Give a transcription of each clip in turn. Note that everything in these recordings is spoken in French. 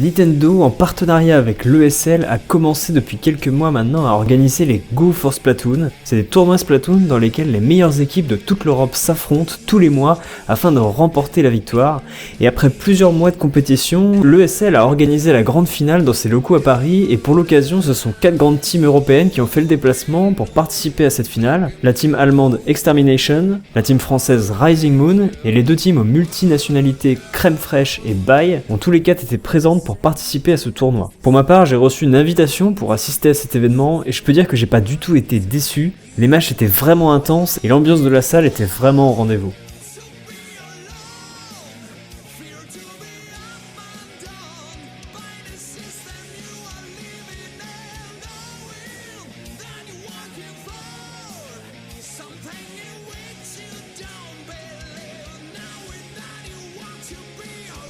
Nintendo, en partenariat avec l'ESL, a commencé depuis quelques mois maintenant à organiser les Go for Splatoon. C'est des tournois Splatoon dans lesquels les meilleures équipes de toute l'Europe s'affrontent tous les mois afin de remporter la victoire. Et après plusieurs mois de compétition, l'ESL a organisé la grande finale dans ses locaux à Paris, et pour l'occasion, ce sont 4 grandes teams européennes qui ont fait le déplacement pour participer à cette finale. La team allemande Extermination, la team française Rising Moon, et les deux teams aux multinationalités Crème Fraîche et Baye ont tous les 4 été présentes pour participer à ce tournoi. Pour ma part, j'ai reçu une invitation pour assister à cet événement et je peux dire que j'ai pas du tout été déçu. Les matchs étaient vraiment intenses et l'ambiance de la salle était vraiment au rendez-vous.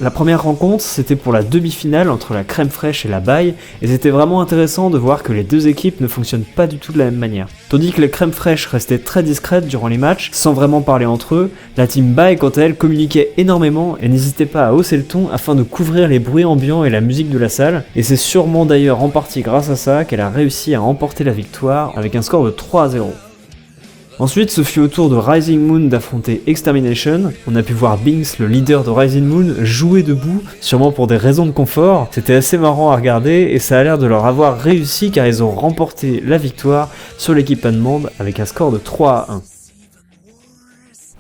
La première rencontre, c'était pour la demi-finale entre la Crème Fraîche et la Baye, et c'était vraiment intéressant de voir que les deux équipes ne fonctionnent pas du tout de la même manière. Tandis que la Crème Fraîche restait très discrète durant les matchs, sans vraiment parler entre eux, la team Baye, quant à elle, communiquait énormément et n'hésitait pas à hausser le ton afin de couvrir les bruits ambiants et la musique de la salle, et c'est sûrement d'ailleurs en partie grâce à ça qu'elle a réussi à remporter la victoire avec un score de 3-0. Ensuite, ce fut au tour de Rising Moon d'affronter Extermination. On a pu voir Binks, le leader de Rising Moon, jouer debout, sûrement pour des raisons de confort. C'était assez marrant à regarder et ça a l'air de leur avoir réussi car ils ont remporté la victoire sur l'équipe allemande avec un score de 3-1.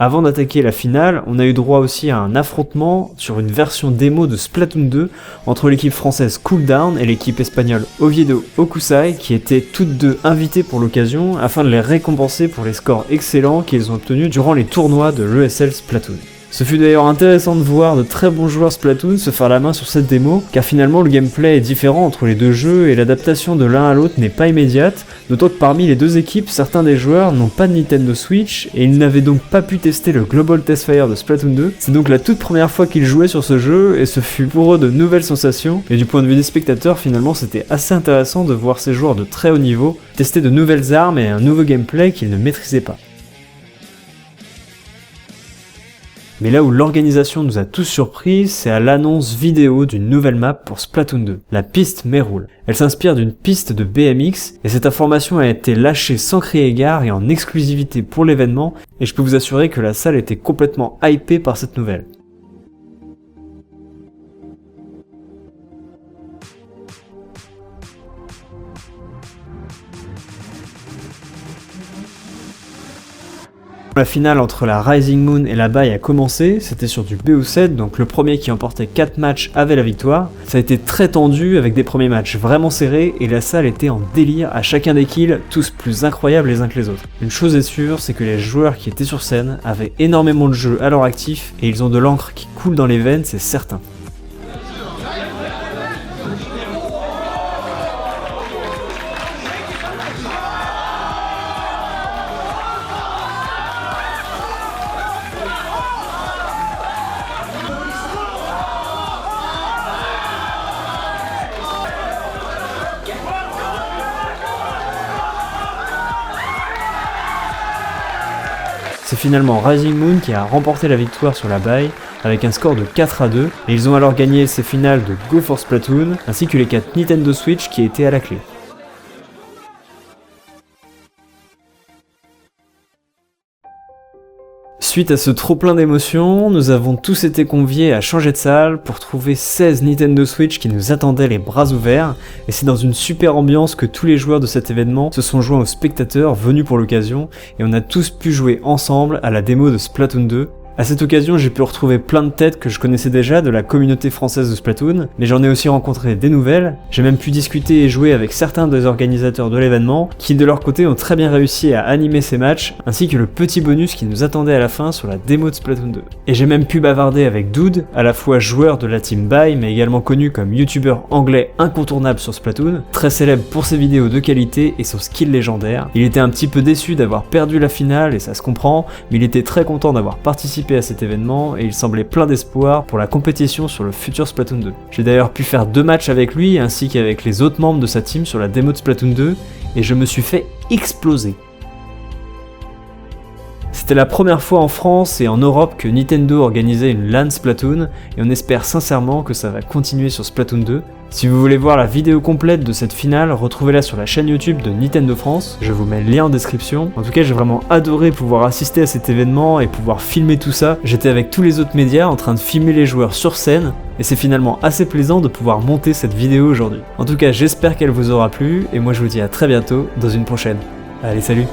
Avant d'attaquer la finale, on a eu droit aussi à un affrontement sur une version démo de Splatoon 2 entre l'équipe française Cooldown et l'équipe espagnole Oviedo Okusai, qui étaient toutes deux invitées pour l'occasion afin de les récompenser pour les scores excellents qu'ils ont obtenus durant les tournois de l'ESL Splatoon. Ce fut d'ailleurs intéressant de voir de très bons joueurs Splatoon se faire la main sur cette démo, car finalement le gameplay est différent entre les deux jeux et l'adaptation de l'un à l'autre n'est pas immédiate, d'autant que parmi les deux équipes, certains des joueurs n'ont pas de Nintendo Switch et ils n'avaient donc pas pu tester le Global Test Fire de Splatoon 2. C'est donc la toute première fois qu'ils jouaient sur ce jeu et ce fut pour eux de nouvelles sensations, et du point de vue des spectateurs finalement c'était assez intéressant de voir ces joueurs de très haut niveau tester de nouvelles armes et un nouveau gameplay qu'ils ne maîtrisaient pas. Mais là où l'organisation nous a tous surpris, c'est à l'annonce vidéo d'une nouvelle map pour Splatoon 2, la piste Merul. Elle s'inspire d'une piste de BMX, et cette information a été lâchée sans crier égard et en exclusivité pour l'événement, et je peux vous assurer que la salle était complètement hypée par cette nouvelle. La finale entre la Rising Moon et la Baye a commencé, c'était sur du BO7, donc le premier qui emportait 4 matchs avait la victoire. Ça a été très tendu avec des premiers matchs vraiment serrés et la salle était en délire à chacun des kills, tous plus incroyables les uns que les autres. Une chose est sûre, c'est que les joueurs qui étaient sur scène avaient énormément de jeux à leur actif et ils ont de l'encre qui coule dans les veines, c'est certain. C'est finalement Rising Moon qui a remporté la victoire sur la Baye avec un score de 4-2 et ils ont alors gagné ces finales de Go for Splatoon ainsi que les 4 Nintendo Switch qui étaient à la clé. Suite à ce trop-plein d'émotions, nous avons tous été conviés à changer de salle pour trouver 16 Nintendo Switch qui nous attendaient les bras ouverts, et c'est dans une super ambiance que tous les joueurs de cet événement se sont joints aux spectateurs venus pour l'occasion, et on a tous pu jouer ensemble à la démo de Splatoon 2. À cette occasion, j'ai pu retrouver plein de têtes que je connaissais déjà de la communauté française de Splatoon, mais j'en ai aussi rencontré des nouvelles. J'ai même pu discuter et jouer avec certains des organisateurs de l'événement, qui de leur côté ont très bien réussi à animer ces matchs, ainsi que le petit bonus qui nous attendait à la fin sur la démo de Splatoon 2. Et j'ai même pu bavarder avec Dude, à la fois joueur de la team Baye, mais également connu comme youtubeur anglais incontournable sur Splatoon, très célèbre pour ses vidéos de qualité et son skill légendaire. Il était un petit peu déçu d'avoir perdu la finale, et ça se comprend, mais il était très content d'avoir participé participé à cet événement et il semblait plein d'espoir pour la compétition sur le futur Splatoon 2. J'ai d'ailleurs pu faire 2 matchs avec lui ainsi qu'avec les autres membres de sa team sur la démo de Splatoon 2 et je me suis fait exploser. C'était la première fois en France et en Europe que Nintendo organisait une LAN Splatoon et on espère sincèrement que ça va continuer sur Splatoon 2. Si vous voulez voir la vidéo complète de cette finale, retrouvez-la sur la chaîne YouTube de Nintendo France, je vous mets le lien en description. En tout cas, j'ai vraiment adoré pouvoir assister à cet événement et pouvoir filmer tout ça. J'étais avec tous les autres médias en train de filmer les joueurs sur scène et c'est finalement assez plaisant de pouvoir monter cette vidéo aujourd'hui. En tout cas, j'espère qu'elle vous aura plu et moi je vous dis à très bientôt dans une prochaine. Allez, salut!